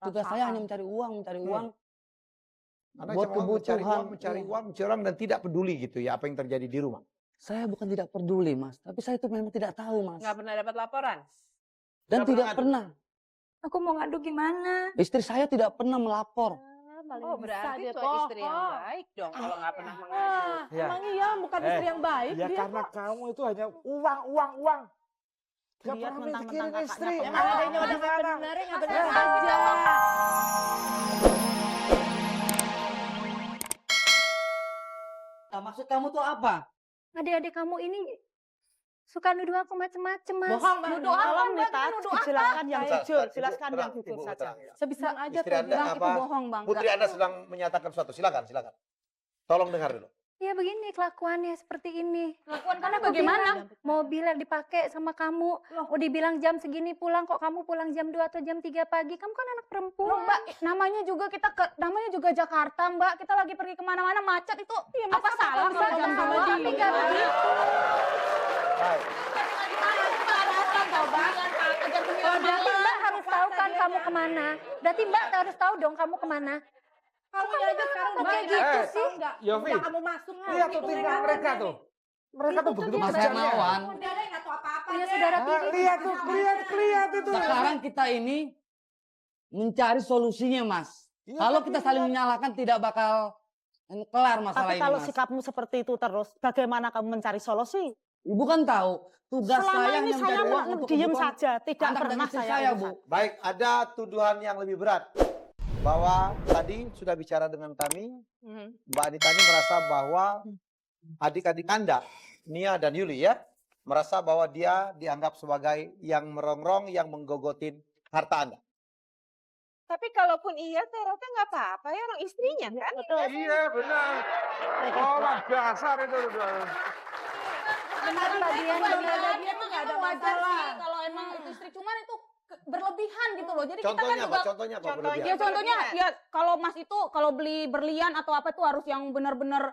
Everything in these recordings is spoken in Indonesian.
Tugas saya hanya mencari uang Anda buat cuma kebutuhan. mencari uang dan tidak peduli gitu ya apa yang terjadi di rumah. Saya bukan tidak peduli, Mas, tapi saya itu memang tidak tahu, Mas. Nggak pernah dapat laporan? Dan Nggak tidak pernah pernah. Aku mau ngadu gimana? Istri saya tidak pernah melapor. Oh, berarti itu istri yang baik dong kalau nggak pernah mengadu. Ya. Emang iya bukan istri yang baik Ya dia karena kok. kamu itu hanya uang. Gak Lihat pernah mentang-mentang mikirin istri. kakaknya emang adanya udah nggak bener nggak bener aja. Nah, maksud kamu tuh apa? Adik-adik kamu ini suka nuduh aku macem-macem, Mas. Bohong, Mbak. Nuduh apa, Tolong Mbak? Mita, Nuduh apa? silakan yang Bentar, jujur, Ibu, silakan yang tenang, jujur Ibu, saja. tenang, ya. Sebisa aja Istri tuh Anda bilang itu apa? bohong, Bang. Putri Anda sedang menyatakan sesuatu. Silakan. Tolong dengar dulu. Ya begini kelakuannya seperti ini. Kelakuan kamu Aku bagaimana? bilang, mobil yang dipakai sama kamu, udah bilang jam segini pulang, kok kamu pulang jam 2 atau jam 3 pagi? Kamu kan anak perempuan. Loh, Mbak, namanya juga Jakarta, Mbak. Kita lagi pergi kemana-mana macet itu. Iya, Apa masa salah bisa kalau jam sama 2? dia? Tapi nggak begitu. Baik. Berarti Mbak harus tahu kan kamu kemana. Berarti Mbak harus tahu dong kamu kemana. Kamu aja sekarang Kok kayak bayar. gitu sih? Enggak, Yofi, udah kamu masuk. lihat tuh tingkah mereka tuh. Mereka tuh begitu Mas kerjanya. Hermawan, Udah deh, nggak tahu apa-apa. Punya deh. saudara Ah, tiri. lihat tuh, lihat itu. sekarang kita ini mencari solusinya, Mas. Iya, Kalau tapi kita saling lihat. menyalahkan tidak bakal kelar masalah Tapi ini, kalau Mas. sikapmu seperti itu terus, bagaimana kamu mencari solusi? Ibu kan tahu tugas Selama saya ini hanya mencari saya uang untuk diem kebutuhan saja, tidak anak dan pernah istri saya Bu. urusan. Baik, ada tuduhan yang lebih berat. Bahwa tadi sudah bicara dengan kami, Mbak Anita ini merasa bahwa adik-adik Anda, Nia dan Yuli ya, merasa bahwa dia dianggap sebagai yang merongrong, yang menggogotin harta Anda. Tapi kalaupun iya, saya rasa nggak apa-apa ya orang istrinya kan. Iya benar. Orang dasar itu. Benar Mbak Dian, benar. Dia tuh nggak ada masalah. Kalau emang itu istri, cuman itu berlebihan gitu loh. Jadi Contohnya kita kan apa? juga Contohnya apa? Contohnya. Berlebihan? ya contohnya ya kalau Mas itu kalau beli berlian atau apa itu harus yang benar-benar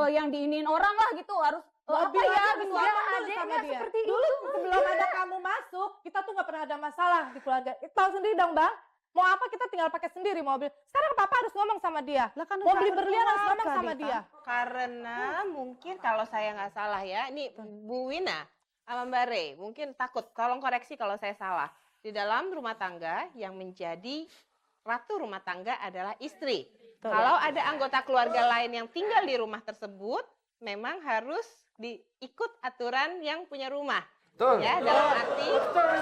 yang diinin orang lah gitu harus apa Bilang ya aja gitu. dia Sama adiknya dia. seperti dulu sebelum ada kamu masuk, kita tuh nggak pernah ada masalah di keluarga. Tahu sendiri dong, Bang. Mau apa kita tinggal pakai sendiri mobil. Sekarang Papa harus ngomong sama dia. Mau beli berlian harus ngomong sama dia. Karena mungkin kalau saya nggak salah ya, ini Bu Wina sama Mbak Rey mungkin takut. Tolong koreksi kalau saya salah. Di dalam rumah tangga yang menjadi ratu rumah tangga adalah istri. Kalau ada anggota keluarga lain yang tinggal di rumah tersebut, memang harus diikut aturan yang punya rumah. Betul. Ya, dalam arti kepala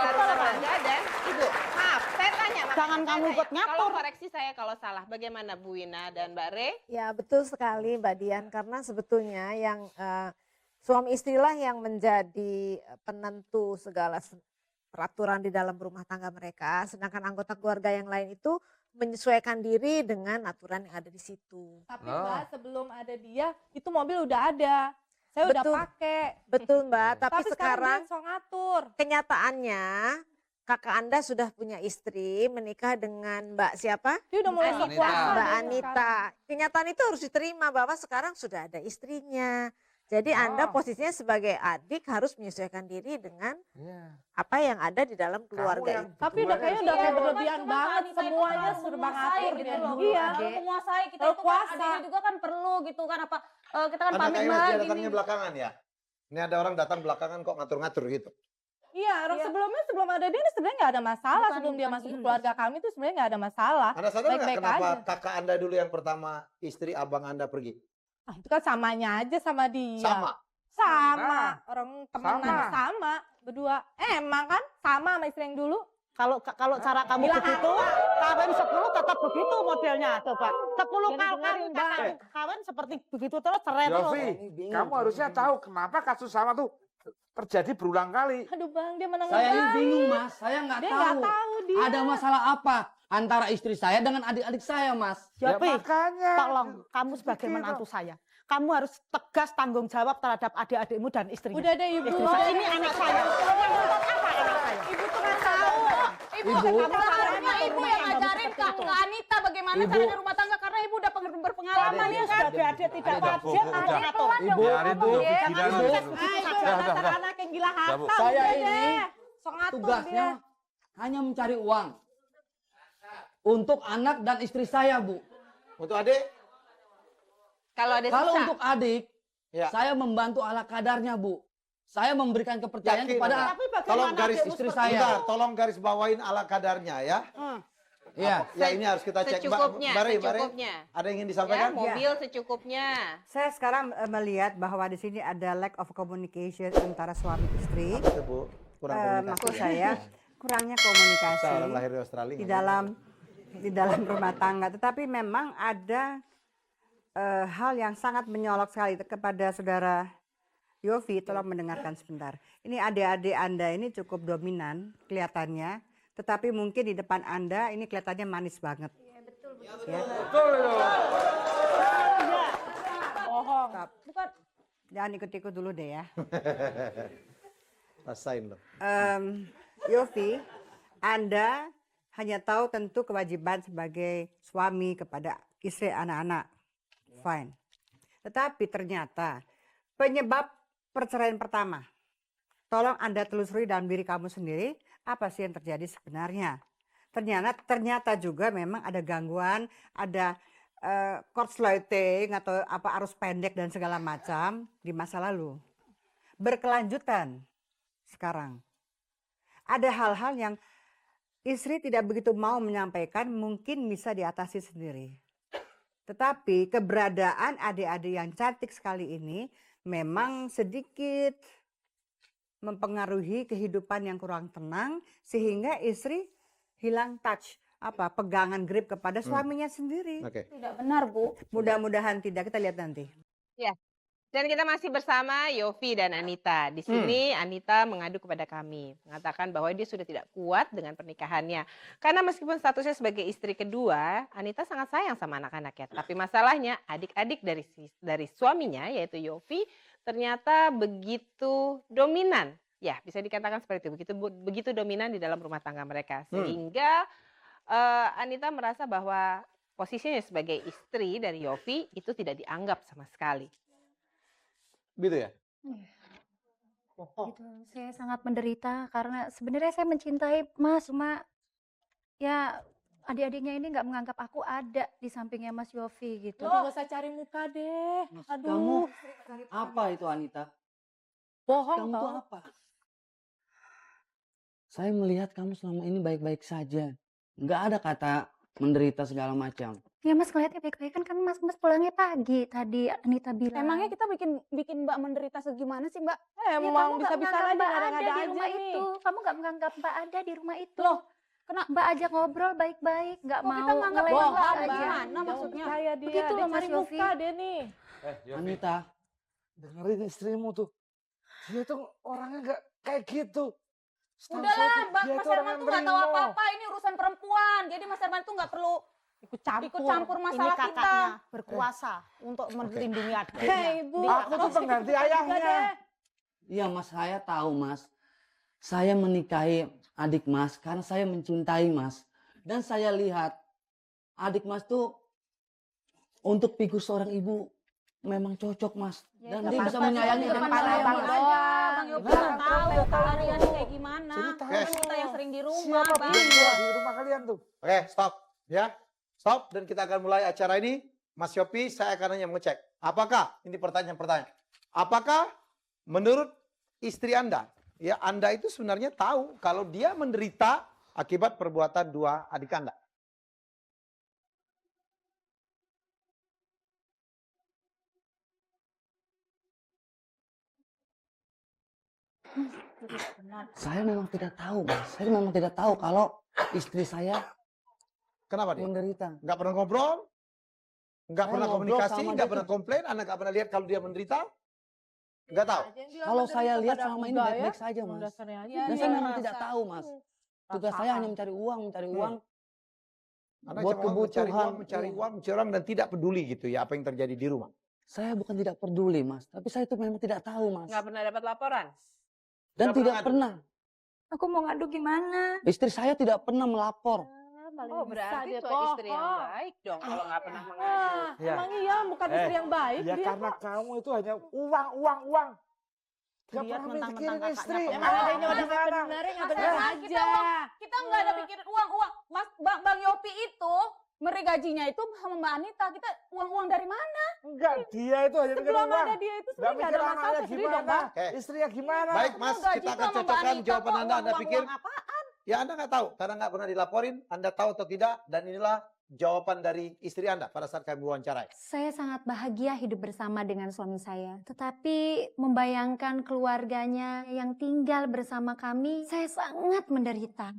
rumah tangga dan ibu. Maaf, saya tanya. Jangan saya kamu tanya. ikut ngatur. Kalau koreksi saya kalau salah, bagaimana Bu Wina dan Mbak Rey? Ya betul sekali Mbak Dian, karena sebetulnya yang suami istrilah yang menjadi penentu segala peraturan di dalam rumah tangga mereka, sedangkan anggota keluarga yang lain itu menyesuaikan diri dengan aturan yang ada di situ. Tapi Mbak, sebelum ada dia, itu mobil udah ada. Saya udah Betul. pakai. Betul Mbak, tapi Tapi sekarang dia so ngatur. kenyataannya kakak Anda sudah punya istri, menikah dengan Mbak siapa? Dia udah mulai Anita. berkuasa. Mbak dia Anita. Kenyataan itu harus diterima bahwa sekarang sudah ada istrinya. Jadi Anda posisinya sebagai adik harus menyesuaikan diri dengan apa yang ada di dalam keluarga itu. Tapi udah kayaknya udah kayak berlebihan banget, semuanya serba ngatur gitu dia. loh. Iya. Kalau menguasai kita Kalau itu kan kuasa. adanya juga kan perlu gitu kan apa kita kan Anda pamit kayak mbak dia gini. datangnya belakangan ya? Ini ada orang datang belakangan kok ngatur-ngatur gitu. Iya, orang sebelumnya sebelum ada dia ini sebenarnya nggak ada masalah. Bukan- Sebelum dia bukan masuk ke ini. keluarga kami itu sebenarnya nggak ada masalah. Anda sadar nggak Baik-baik kenapa aja. kakak Anda dulu yang pertama istri abang Anda pergi? Ah, itu kan samanya aja sama dia. Sama. Sama. Orang temenan Sama. sama. Berdua. Emang kan sama sama istri yang dulu. Kalau cara kamu Bilang begitu, kawin 10 tetap begitu modelnya. Coba 10 Jadi kali dengerin, Bang. kawin seperti begitu terus cerai terus. Yofi, kamu harusnya tahu kenapa kasus sama tuh terjadi berulang kali. Aduh Bang, dia menengah. Saya ini bingung, Mas. Saya nggak Dia nggak tahu. tahu dia. Ada masalah apa antara istri saya dengan adik-adik saya, Mas? Ya Yofi, makanya. tolong kamu sebagai Begitu. menantu saya. Kamu harus tegas tanggung jawab terhadap adik-adikmu dan istrinya. Udah deh Ibu. Istri saya, ini anak saya. Yang nonton apa anak saya? Ibu tuh nggak tahu. Ibu seharusnya ibu yang ngajarin ke Anita bagaimana Ibu. caranya rumah tangga karena ibu udah berpengalaman ya kan. Sebagai adik tidak Adik, wajib udah. adik atau Ibu, Biarin tuh, Jangan pikiran konsep dulu. begitu Itu saja. dasar anak yang gila harta. Saya udah ini deh. Sok ngatur tugasnya dia. hanya mencari uang. untuk anak dan istri saya, Bu. Untuk adik? Kalau ada Kalau sisa. untuk adik, Ya. saya membantu ala kadarnya, Bu. Saya memberikan kepercayaan Yakin, kepada Tapi bagaimana Tolong garis adikmu istri seperti saya. Bentar, tolong garis bawain ala kadarnya ya. ya. Ya ini harus kita cek. Secukupnya, Bare, secukupnya. ada yang ingin Ya, disampaikan? mobil secukupnya. Saya sekarang melihat bahwa di sini ada lack of communication antara suami istri. Itu, Bu. Kurang komunikasi. Maksud ya. saya kurangnya komunikasi Saya lahir di Australia. di dalam rumah tangga. Tetapi memang ada hal yang sangat menyolok sekali kepada saudara Yofi. Tolong mendengarkan sebentar. Ini adik-adik Anda ini cukup dominan kelihatannya. Tetapi mungkin di depan Anda ini kelihatannya manis banget. Ya. bohong. Bukan. Jangan ikut-ikut dulu deh ya. Rasain loh. Yofi, Anda hanya tahu tentu kewajiban sebagai suami kepada istri anak-anak. Fine. Tetapi ternyata penyebab perceraian pertama. Tolong Anda telusuri dalam diri kamu sendiri, apa sih yang terjadi sebenarnya. Ternyata juga memang ada gangguan, ada korsleting atau apa arus pendek dan segala macam di masa lalu. Berkelanjutan sekarang. Ada hal-hal yang istri tidak begitu mau menyampaikan, mungkin bisa diatasi sendiri. Tetapi keberadaan adik-adik yang cantik sekali ini memang sedikit mempengaruhi kehidupan yang kurang tenang sehingga istri hilang touch, pegangan grip kepada suaminya sendiri. Oke. Tidak benar, Bu. Mudah-mudahan tidak, kita lihat nanti. Ya. Dan kita masih bersama Yofi dan Anita. Di sini Anita mengadu kepada kami, mengatakan bahwa dia sudah tidak kuat dengan pernikahannya. Karena meskipun statusnya sebagai istri kedua, Anita sangat sayang sama anak-anaknya. Tapi masalahnya adik-adik dari suaminya, yaitu Yofi, ternyata begitu dominan. Ya, bisa dikatakan seperti itu. Begitu dominan di dalam rumah tangga mereka. Sehingga Anita merasa bahwa posisinya sebagai istri dari Yofi itu tidak dianggap sama sekali. Gitu ya? Gitu. Saya sangat menderita karena sebenarnya saya mencintai Mas, cuma ya adik-adiknya ini nggak menganggap aku ada di sampingnya Mas Yofi gitu. Udah gak usah cari muka deh. Kamu apa itu, Anita? Bohong Kamu tuh tau. apa? Saya melihat kamu selama ini baik-baik saja. Nggak ada kata menderita segala macam. Ya Mas ngeliatnya baik-baik kan Mas pulangnya pagi tadi Anita bilang. Emangnya kita bikin Mbak menderita segimana sih, Mbak? Ya, Emang kamu nggak bisa-bisa menganggap aja Mbak ngada-ngada ada di aja rumah nih. itu. Kamu nggak menganggap Mbak ada di rumah itu. Loh, Mbak ajak ngobrol baik-baik, nggak Kok mau kita menganggap ngelewat bohong, aja. Mbak? Gimana Jangan maksudnya? percaya dia. Begitu Dia loh, Mas cari Yofi. muka deh nih. Anita, Dengerin istrimu tuh. Dia tuh orangnya nggak kayak gitu. Setahu saya Udahlah, tuh Mbak, dia Mas tuh orang Herman yang tuh nggak tahu primo. apa-apa. Ini urusan perempuan. Jadi Mas Herman tuh nggak perlu ikut campur masalah Ini kita. kakaknya berkuasa untuk melindungi adiknya. Hei ibu. Aku tuh pengganti ayahnya. iya Mas, saya tahu Mas. Saya menikahi adik Mas karena saya mencintai Mas. Dan saya lihat adik Mas tuh untuk figur seorang ibu memang cocok Mas. Dan dia bisa menyayangi Depan dengan Bang saya Yofi Mas. aja. Bang Yofi Nah, nggak tahu kesehariannya kayak gimana. Cerita. Kan kita yang sering di rumah, Siapa Bang. dia di rumah kalian tuh? Oke, stop. Ya, stop. Dan kita akan mulai acara ini. Mas Yopi, saya akan hanya mengecek. Apakah, ini pertanyaan-pertanyaan. Apakah menurut istri Anda, ya Anda itu sebenarnya tahu kalau dia menderita akibat perbuatan dua adik Anda? Saya memang tidak tahu Mas. Saya memang tidak tahu kalau istri saya Kenapa dia? menderita. Nggak pernah ngobrol? Nggak Saya pernah ngobrol komunikasi? sama Nggak dia pernah tuh. komplain? Anda nggak pernah lihat kalau dia menderita? Nggak tahu? Kalau saya lihat selama ini baik-baik saja Emang Mas. dasarnya aja. Dan dia saya memang ngerasa. tidak tahu Mas. Tugas saya hanya mencari uang Anda buat cuma mencari kebutuhan. uang, mencari uang, dan tidak peduli gitu ya apa yang terjadi di rumah. Saya bukan tidak peduli Mas, tapi saya itu memang tidak tahu Mas. Nggak pernah dapat laporan. Dan Nggak tidak pernah pernah. Aku mau ngadu gimana? Istri saya tidak pernah melapor. Oh, berarti dia itu istri yang bohong. baik dong kalau nggak pernah mengadu. Ah, Ya. emang iya bukan istri yang baik Ya dia karena kok. kamu itu hanya uang. Gak Lihat pernah mentang-mentang mikirin istri. kakaknya Emang ada yang Ah, udah gimana? bener nggak Mas, bener kita aja. Kita nggak ada pikirin uang. Mas, Bang Yopi itu gajinya itu sama Mbak Anita. Kita uang dari mana? Enggak, dia itu hanya mikir Sebelum uang. ada dia itu Gak sebenarnya nggak mikir ada masalah anaknya sendiri dong, gimana, Bang. Oke. istrinya gimana. Baik Mas, Gaji kita tuh akan sama Mbak cocokkan Anita jawaban kok, Anda pikir. uang apaan? Ya Anda nggak tahu, karena nggak pernah dilaporin, Anda tahu atau tidak, dan inilah jawaban dari istri Anda pada saat kami wawancarai. Saya sangat bahagia hidup bersama dengan suami saya. Tetapi membayangkan keluarganya yang tinggal bersama kami, saya sangat menderita.